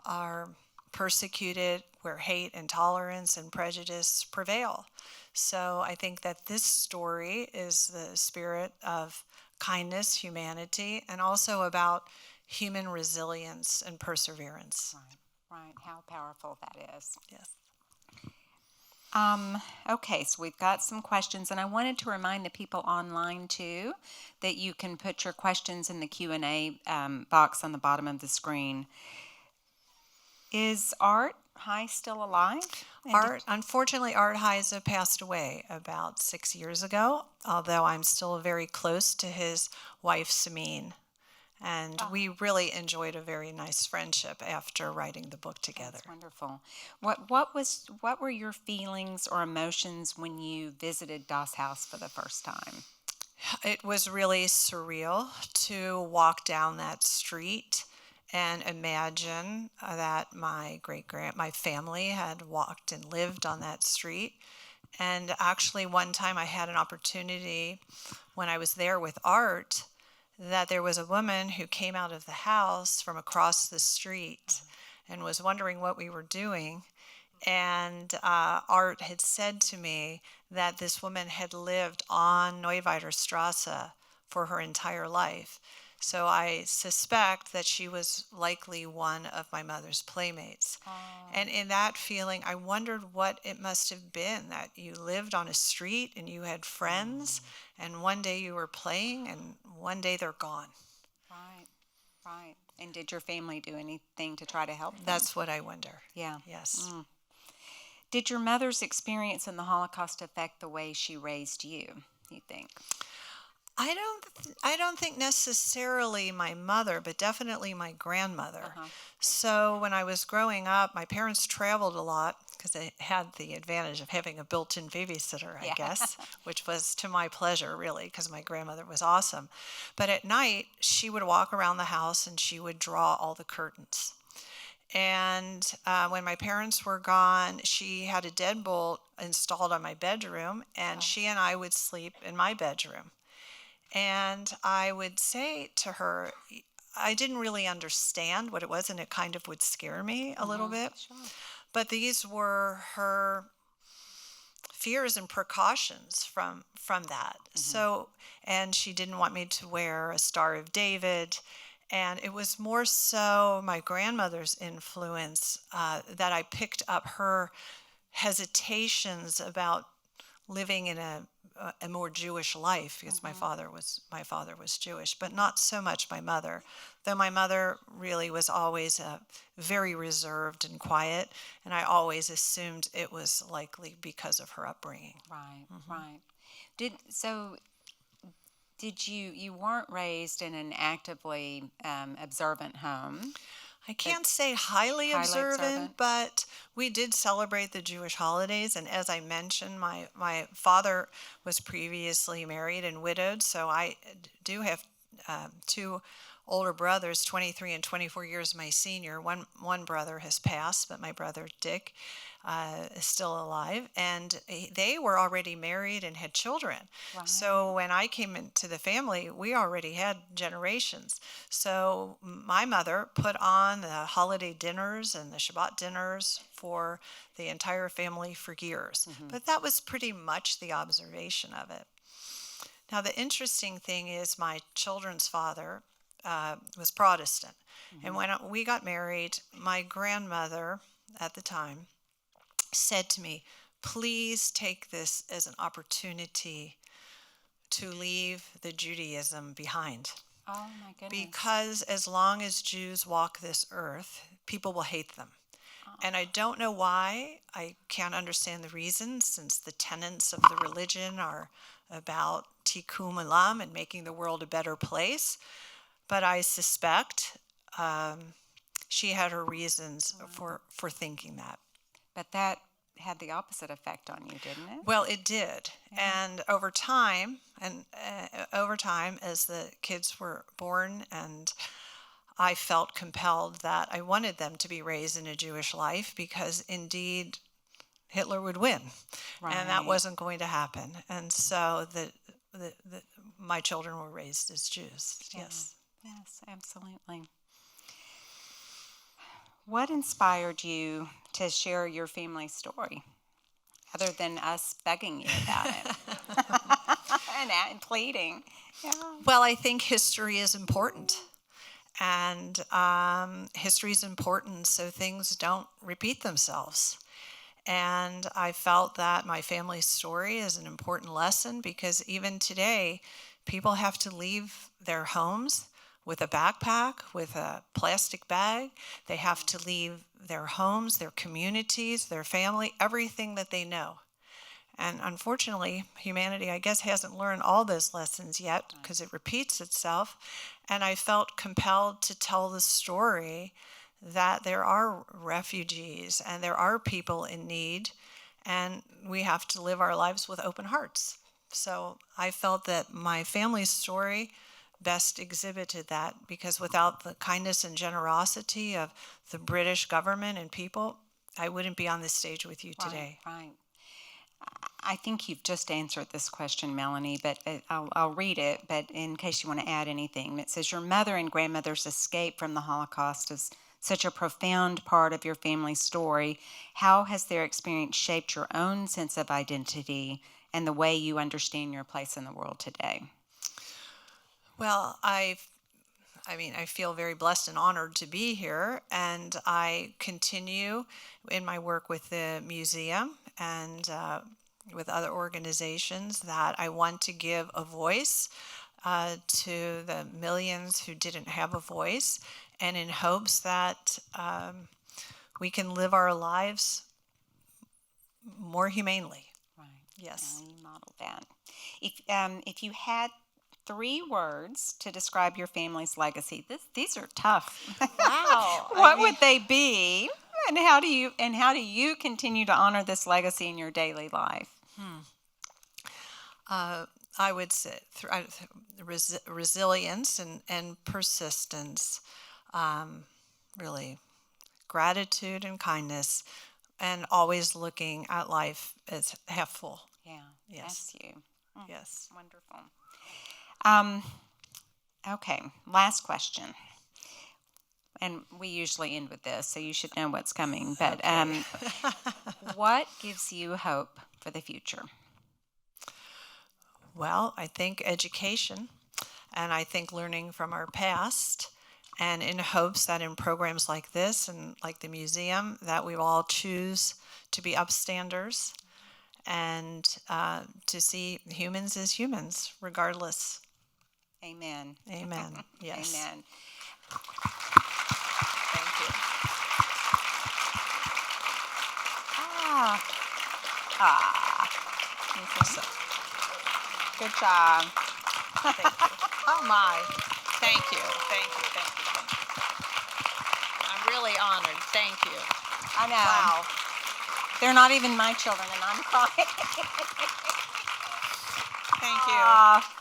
are persecuted, where hate, intolerance, and prejudice prevail. So I think that this story is the spirit of kindness, humanity, and also about human resilience and perseverance. Right. How powerful that is. Yes. Okay, so we've got some questions, and I wanted to remind the people online too that you can put your questions in the Q&A box on the bottom of the screen. Is Art High still alive? Unfortunately, Art Heise passed away about 6 years ago, although I'm still very close to his wife, Samine. And we really enjoyed a very nice friendship after writing the book together. That's wonderful. What were your feelings or emotions when you visited Das Haus for the first time? It was really surreal to walk down that street and imagine that my family had walked and lived on that street. And actually, one time I had an opportunity when I was there with Art, that there was a woman who came out of the house from across the street and was wondering what we were doing. And Art had said to me that this woman had lived on Neuweider Strasse for her entire life. So I suspect that she was likely one of my mother's playmates. And in that feeling, I wondered what it must have been, that you lived on a street and you had friends, and one day you were playing and one day they're gone. Right. And did your family do anything to try to help them? That's what I wonder. Yeah. Yes. Did your mother's experience in the Holocaust affect the way she raised you? you think? I don't think necessarily my mother, but definitely my grandmother. Uh-huh. So when I was growing up, my parents traveled a lot because they had the advantage of having a built-in babysitter, I Yeah. guess, which was to my pleasure, really, because my grandmother was awesome. But at night, she would walk around the house and she would draw all the curtains. And when my parents were gone, she had a deadbolt installed on my bedroom, and she and I would sleep in my bedroom. And I would say to her, I didn't really understand what it was, and it kind of would scare me a little bit. Sure. But these were her fears and precautions from that. So, and she didn't want me to wear a Star of David. And it was more so my grandmother's influence that I picked up her hesitations about living in a more Jewish life, because my father was Jewish, but not so much my mother. Though my mother really was always very reserved and quiet, and I always assumed it was likely because of her upbringing. Right, right. Did you weren't raised in an actively observant home? I can't say highly observant, but we did celebrate the Jewish holidays. And as I mentioned, my father was previously married and widowed, so I do have two older brothers, 23 and 24 years my senior. One brother has passed, but my brother Dick is still alive, and they were already married and had children. Wow. So when I came into the family, we already had generations. So my mother put on the holiday dinners and the Shabbat dinners for the entire family for years. But that was pretty much the observation of it. Now, the interesting thing is my children's father was Protestant. And when we got married, my grandmother at the time said to me, please take this as an opportunity to leave the Judaism behind. Oh, my goodness. Because as long as Jews walk this earth, people will hate them. And I don't know why. I can't understand the reason, since the tenets of the religion are about tikkun olam and making the world a better place. But I suspect she had her reasons for thinking that. But that had the opposite effect on you, didn't it? Well, it did. Yeah. And over time, as the kids were born, and I felt compelled that I wanted them to be raised in a Jewish life, because indeed Hitler would win. Right. And that wasn't going to happen. And so my children were raised as Jews. Yeah. Yes. Yes, absolutely. What inspired you to share your family story, other than us begging you about it and pleading? Yeah. Well, I think history is important. And history is important so things don't repeat themselves. And I felt that my family's story is an important lesson, because even today, people have to leave their homes with a backpack, with a plastic bag. They have to leave their homes, their communities, their family, everything that they know. And unfortunately, humanity, I guess, hasn't learned all those lessons yet, because it repeats itself. And I felt compelled to tell the story that there are refugees and there are people in need, and we have to live our lives with open hearts. So I felt that my family's story best exhibited that, because without the kindness and generosity of the British government and people, I wouldn't be on this stage with you today. Right. I think you've just answered this question, Melanie, but I'll read it, but in case you want to add anything. It says, your mother and grandmother's escape from the Holocaust is such a profound part of your family's story. How has their experience shaped your own sense of identity and the way you understand your place in the world today? Well, I feel very blessed and honored to be here, and I continue in my work with the museum and with other organizations that I want to give a voice to the millions who didn't have a voice, and in hopes that we can live our lives more humanely. Right. Yes. Yeah, you model that. If you had 3 words to describe your family's legacy, these are tough. Wow. What would they be? And how do you continue to honor this legacy in your daily life? I would say resilience and persistence, really gratitude and kindness, and always looking at life as half full. Yeah, Yes. that's you. Yes. Wonderful. Okay, last question. And we usually end with this, so you should know what's coming. But what gives you hope for the future? Well, I think education, and I think learning from our past, and in hopes that in programs like this and like the museum, that we will all choose to be upstanders and to see humans as humans, regardless. Amen. Amen. Yes. Amen. Thank you. So, good job. Thank you. Oh my. Thank you. Thank you. Thank you. Thank you. I'm really honored. Thank you. I know. Wow. They're not even my children, and I'm crying. Thank you.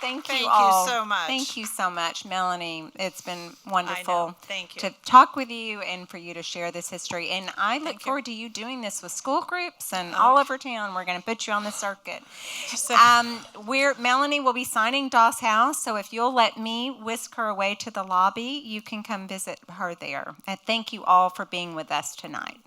Thank Thank you you all. so much. Thank you so much, Melanie. It's been I wonderful know. Thank you. to talk with you and for you to share this history. And I look Thank you. forward to you doing this with school groups and all over town. We're going to put you on the circuit. So- Melanie will be signing Doss House, so if you'll let me whisk her away to the lobby, you can come visit her there. And thank you all for being with us tonight.